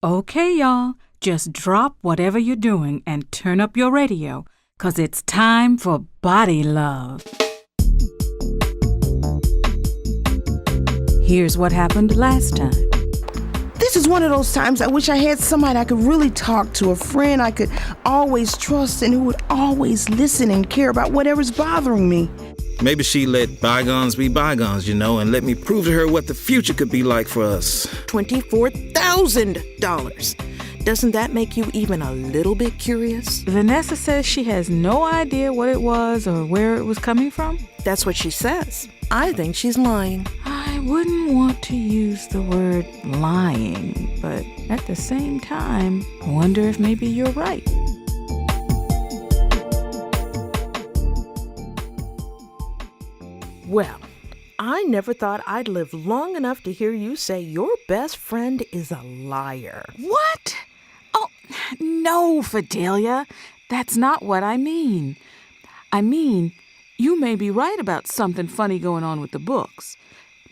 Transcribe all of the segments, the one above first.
Okay, y'all, just drop whatever you're doing and turn up your radio, 'cause it's time for BodyLove. Here's what happened last time. This is one of those times I wish I had somebody I could really talk to, a friend I could always trust and who would always listen and care about whatever's bothering me. Maybe she let bygones be bygones, and let me prove to her what the future could be like for us. $24,000. Doesn't that make you even a little bit curious? Vanessa says she has no idea what it was or where it was coming from. That's what she says. I think she's lying. I wouldn't want to use the word lying, but at the same time, I wonder if maybe you're right. Well, I never thought I'd live long enough to hear you say your best friend is a liar. What? Oh, no, Fidelia. That's not what I mean. I mean, you may be right about something funny going on with the books.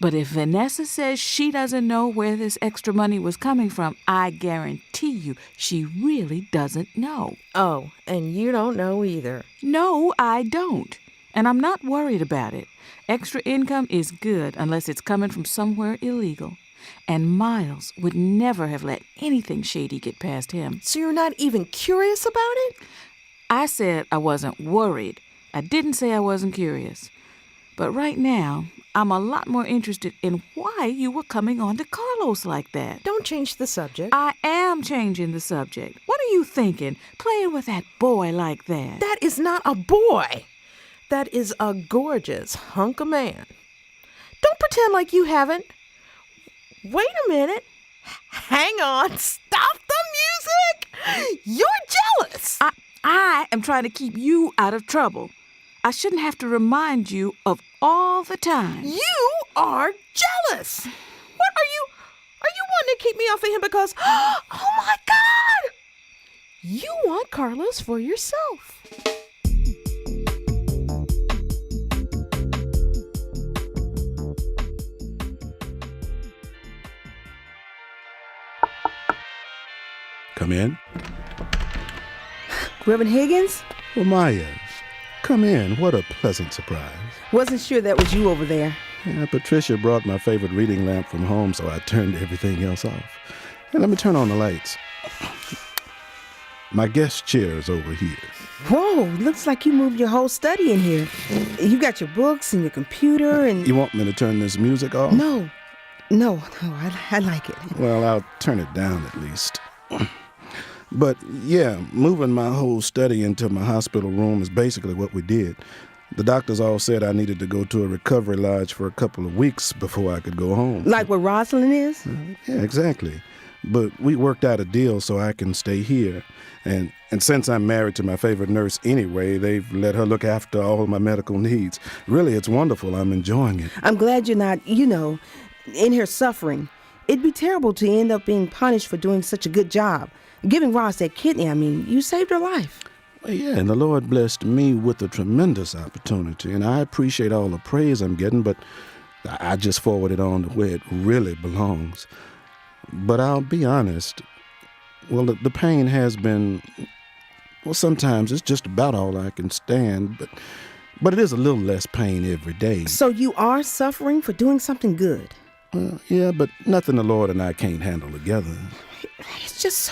But if Vanessa says she doesn't know where this extra money was coming from, I guarantee you she really doesn't know. Oh, and you don't know either. No, I don't. And I'm not worried about it. Extra income is good unless it's coming from somewhere illegal. And Miles would never have let anything shady get past him. So you're not even curious about it? I said I wasn't worried. I didn't say I wasn't curious. But right now, I'm a lot more interested in why you were coming on to Carlos like that. Don't change the subject. I am changing the subject. What are you thinking, playing with that boy like that? That is not a boy. That is a gorgeous hunk of man. Don't pretend like you haven't. Wait a minute. Hang on. Stop the music. You're jealous. I am trying to keep you out of trouble. I shouldn't have to remind you of all the time. You are jealous. What are you wanting to keep me off of him because, oh my God, you want Carlos for yourself. Come in. Reverend Higgins? Well, Maya, come in. What a pleasant surprise. Wasn't sure that was you over there. Yeah, Patricia brought my favorite reading lamp from home, so I turned everything else off. And let me turn on the lights. My guest chair's over here. Whoa, looks like you moved your whole study in here. You got your books and your computer and... You want me to turn this music off? No, I like it. Well, I'll turn it down at least. But yeah, moving my whole study into my hospital room is basically what we did. The doctors all said I needed to go to a recovery lodge for a couple of weeks before I could go home. Like where Rosalind is? Yeah, exactly. But we worked out a deal so I can stay here. And since I'm married to my favorite nurse anyway, they've let her look after all my medical needs. Really, it's wonderful. I'm enjoying it. I'm glad you're not, in here suffering. It'd be terrible to end up being punished for doing such a good job. Giving Ross that kidney, you saved her life. Well, yeah, and the Lord blessed me with a tremendous opportunity, and I appreciate all the praise I'm getting, but I just forward it on to where it really belongs. But I'll be honest, well, the pain has been, well, sometimes it's just about all I can stand, but it is a little less pain every day. So you are suffering for doing something good? Well, yeah, but nothing the Lord and I can't handle together. It's just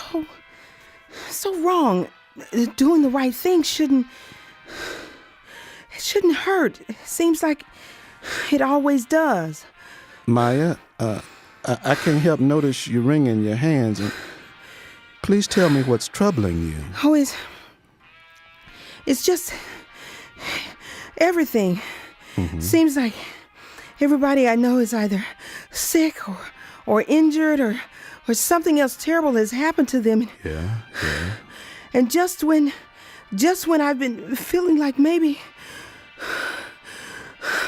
so wrong. Doing the right thing shouldn't hurt. It seems like it always does. Maya, I can't help notice you wringing your hands. And please tell me what's troubling you. Oh, it's just everything. Mm-hmm. Seems like everybody I know is either sick or injured or something else terrible has happened to them. Yeah. And just when I've been feeling like maybe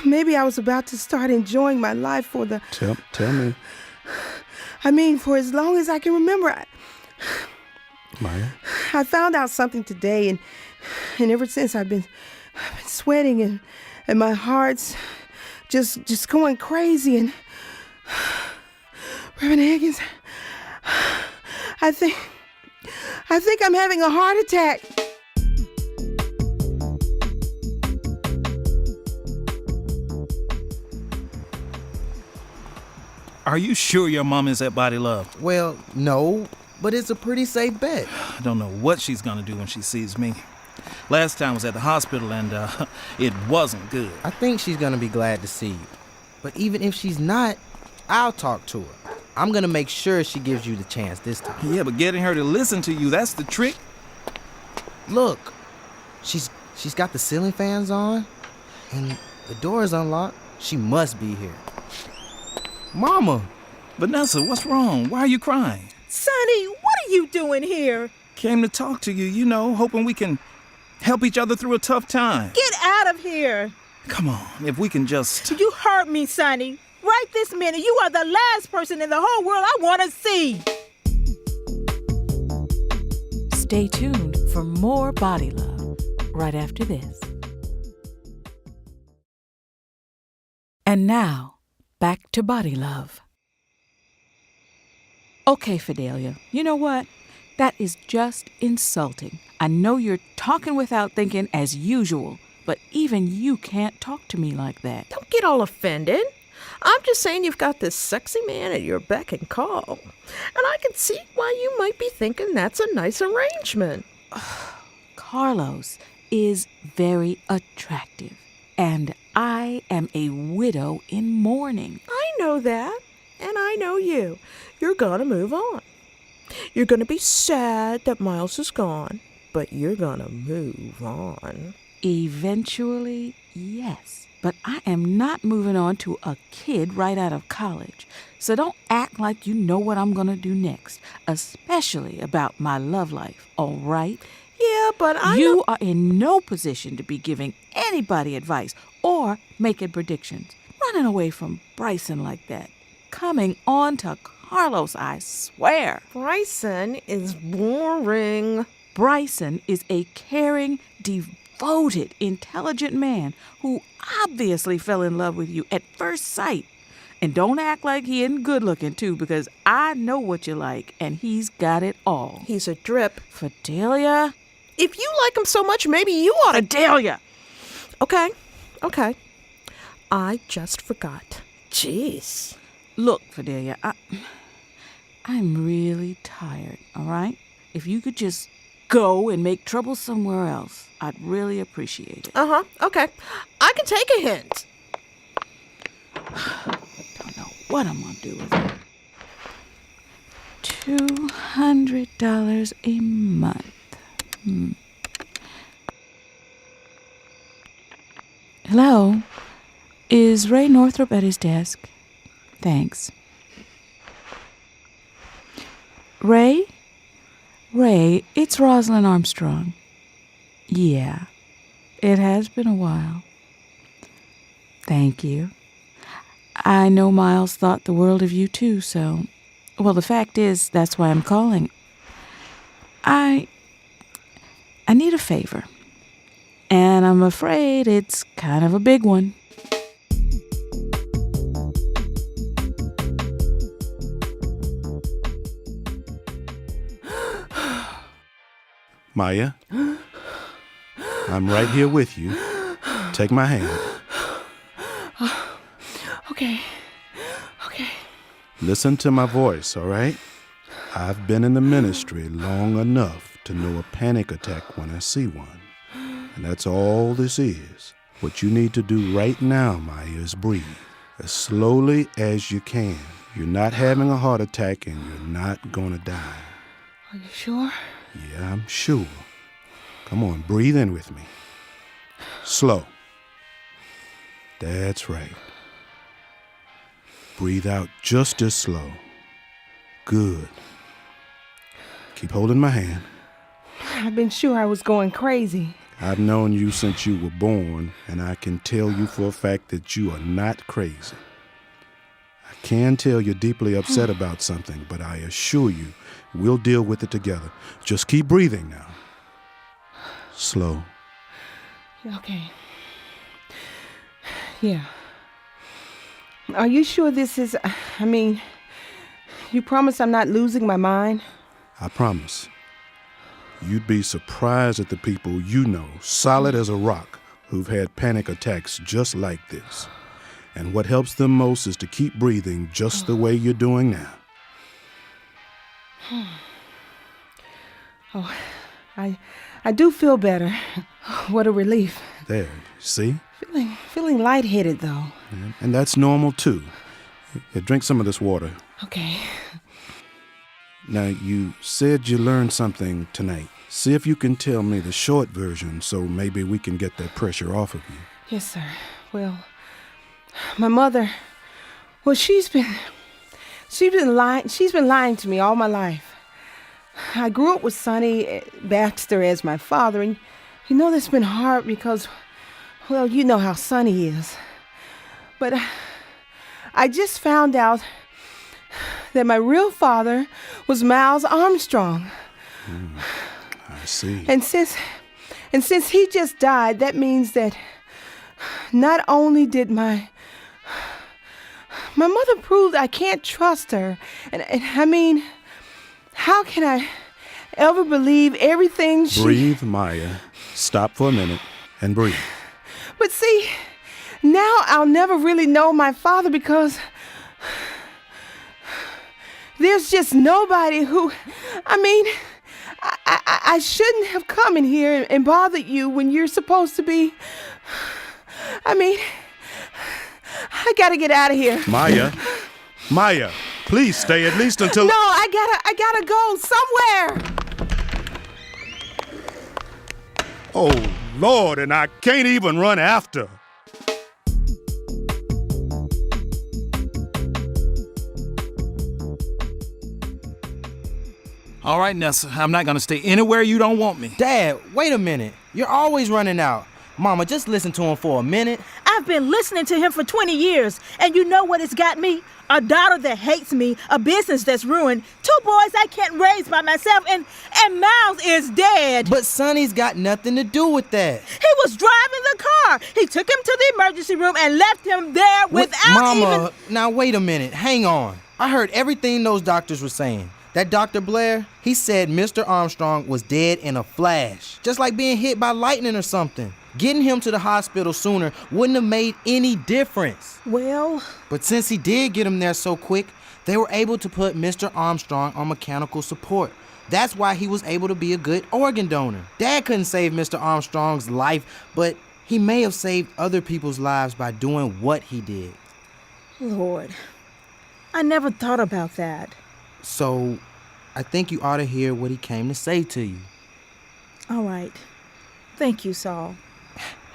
I was about to start enjoying my life for the... Tell me. For as long as I can remember. Maya? I found out something today, and ever since I've been sweating, and my heart's just going crazy, and Reverend Higgins, I think I'm having a heart attack. Are you sure your mom is at BodyLove? Well, no, but it's a pretty safe bet. I don't know what she's gonna do when she sees me. Last time I was at the hospital and it wasn't good. I think she's gonna be glad to see you. But even if she's not, I'll talk to her. I'm gonna make sure she gives you the chance this time. Yeah, but getting her to listen to you, that's the trick. Look, she's got the ceiling fans on, and the door is unlocked. She must be here. Mama! Vanessa, what's wrong? Why are you crying? Sonny, what are you doing here? Came to talk to you, hoping we can help each other through a tough time. Get out of here. Come on, if we can just... You hurt me, Sonny. Right this minute, you are the last person in the whole world I want to see. Stay tuned for more Body Love right after this. And now, back to Body Love. Okay, Fidelia, you know what? That is just insulting. I know you're talking without thinking as usual, but even you can't talk to me like that. Don't get all offended. I'm just saying you've got this sexy man at your beck and call. And I can see why you might be thinking that's a nice arrangement. Carlos is very attractive, and I am a widow in mourning. I know that, and I know you. You're going to move on. You're going to be sad that Miles is gone, but you're going to move on. Eventually, yes. But I am not moving on to a kid right out of college. So don't act like you know what I'm going to do next, especially about my love life, all right? Yeah, but You are in no position to be giving anybody advice or making predictions. Running away from Bryson like that. Coming on to Carlos, I swear. Bryson is boring. Bryson is a caring, devoted, intelligent man who obviously fell in love with you at first sight. And don't act like he isn't good looking too, because I know what you like, and he's got it all. He's a drip. Fidelia? If you like him so much, maybe you ought to... Fidelia! Okay. I just forgot. Jeez. Look, Fidelia, I'm really tired, all right? If you could just go and make trouble somewhere else, I'd really appreciate it. Okay. I can take a hint. Don't know what I'm gonna do with it. $200 a month. Hello? Is Ray Northrop at his desk? Thanks. Ray? Ray, it's Rosalind Armstrong. Yeah, it has been a while. Thank you. I know Miles thought the world of you too, so... Well, the fact is, that's why I'm calling. I need a favor. And I'm afraid it's kind of a big one. Maya, I'm right here with you. Take my hand. Okay. Listen to my voice, all right? I've been in the ministry long enough to know a panic attack when I see one. And that's all this is. What you need to do right now, Maya, is breathe as slowly as you can. You're not having a heart attack and you're not gonna die. Are you sure? Yeah, I'm sure. Come on, breathe in with me. Slow. That's right. Breathe out just as slow. Good. Keep holding my hand. I've been sure I was going crazy. I've known you since you were born, and I can tell you for a fact that you are not crazy. I can tell you're deeply upset about something, but I assure you, we'll deal with it together. Just keep breathing now. Slow. Okay. Yeah. Are you sure this is... you promise I'm not losing my mind? I promise. You'd be surprised at the people you know, solid as a rock, who've had panic attacks just like this. And what helps them most is to keep breathing just the way you're doing now. Oh, I do feel better. What a relief. There, see? Feeling lightheaded, though. And that's normal, too. Here, drink some of this water. Okay. Now, you said you learned something tonight. See if you can tell me the short version so maybe we can get that pressure off of you. Yes, sir. Well, my mother, well, she's been lying to me all my life. I grew up with Sonny Baxter as my father, and you know that's been hard because, well, you know how Sonny is. But I just found out that my real father was Miles Armstrong. I see. And since he just died, that means that not only did my mother proved I can't trust her, and I mean, how can I ever believe everything she... Breathe, Maya. Stop for a minute and breathe. But see, now I'll never really know my father because there's just nobody who... I mean, I shouldn't have come in here and bothered you when you're supposed to be... I mean, I gotta get out of here. Maya, please stay at least until... No, I gotta go somewhere. Oh, Lord, and I can't even run after. All right, Nessa, I'm not going to stay anywhere you don't want me. Dad, wait a minute. You're always running out. Mama, just listen to him for a minute. I've been listening to him for 20 years, and you know what it's got me? A daughter that hates me, a business that's ruined, 2 boys I can't raise by myself, and Miles is dead. But Sonny's got nothing to do with that. He was driving the car. He took him to the emergency room and left him there without Mama, now wait a minute. Hang on. I heard everything those doctors were saying. That Dr. Blair, he said Mr. Armstrong was dead in a flash. Just like being hit by lightning or something. Getting him to the hospital sooner wouldn't have made any difference. Well... But since he did get him there so quick, they were able to put Mr. Armstrong on mechanical support. That's why he was able to be a good organ donor. Dad couldn't save Mr. Armstrong's life, but he may have saved other people's lives by doing what he did. Lord, I never thought about that. So, I think you ought to hear what he came to say to you. All right. Thank you, Saul.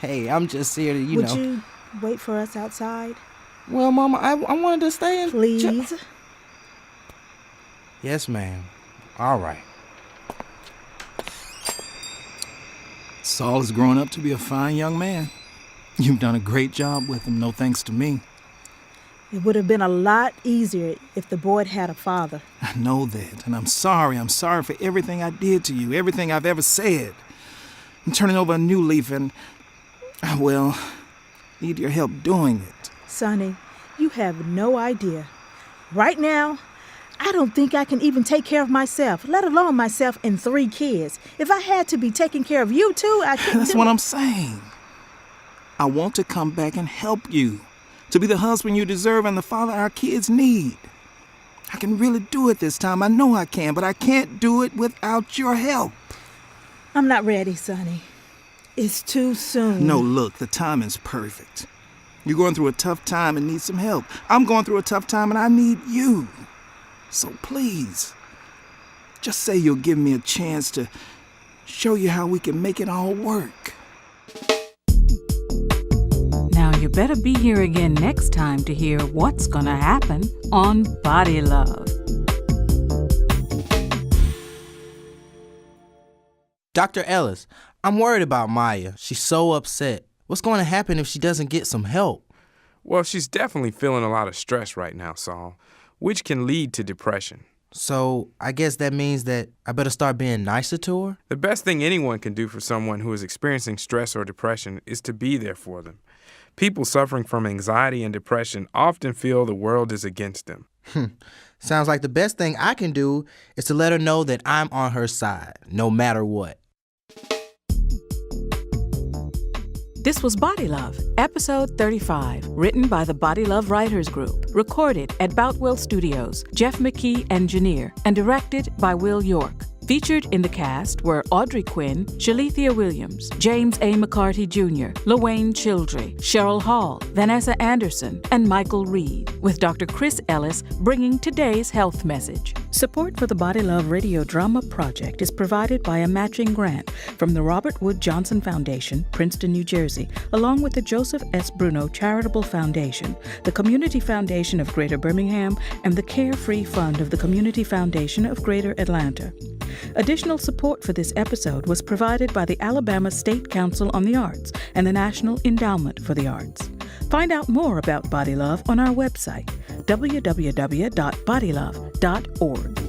Hey, I'm just here to, Would you wait for us outside? Well, Mama, I wanted to stay in... Please? Yes, ma'am. All right. Saul has grown up to be a fine young man. You've done a great job with him, no thanks to me. It would have been a lot easier if the boy had a father. I know that, and I'm sorry. I'm sorry for everything I did to you, everything I've ever said. I'm turning over a new leaf and, well, need your help doing it. Sonny, you have no idea. Right now, I don't think I can even take care of myself, let alone myself and 3 kids. If I had to be taking care of you too, I couldn't. That's what I'm saying. I want to come back and help you, to be the husband you deserve and the father our kids need. I can really do it this time. I know I can, but I can't do it without your help. I'm not ready, Sonny. It's too soon. No, look, the timing's perfect. You're going through a tough time and need some help. I'm going through a tough time and I need you. So please, just say you'll give me a chance to show you how we can make it all work. Now you better be here again next time to hear what's gonna happen on BodyLove. Dr. Ellis, I'm worried about Maya. She's so upset. What's going to happen if she doesn't get some help? Well, she's definitely feeling a lot of stress right now, Saul, which can lead to depression. So I guess that means that I better start being nicer to her? The best thing anyone can do for someone who is experiencing stress or depression is to be there for them. People suffering from anxiety and depression often feel the world is against them. Sounds like the best thing I can do is to let her know that I'm on her side, no matter what. This was BodyLove, episode 35, written by the BodyLove Writers Group, recorded at Boutwell Studios, Jeff McKee, engineer, and directed by Will York. Featured in the cast were Audrey Quinn, Shalithia Williams, James A. McCarty Jr., LaWayne Childrey, Cheryl Hall, Vanessa Anderson, and Michael Reed, with Dr. Chris Ellis bringing today's health message. Support for the BodyLove Radio Drama Project is provided by a matching grant from the Robert Wood Johnson Foundation, Princeton, New Jersey, along with the Joseph S. Bruno Charitable Foundation, the Community Foundation of Greater Birmingham, and the Carefree Fund of the Community Foundation of Greater Atlanta. Additional support for this episode was provided by the Alabama State Council on the Arts and the National Endowment for the Arts. Find out more about BodyLove on our website, www.bodylove.org.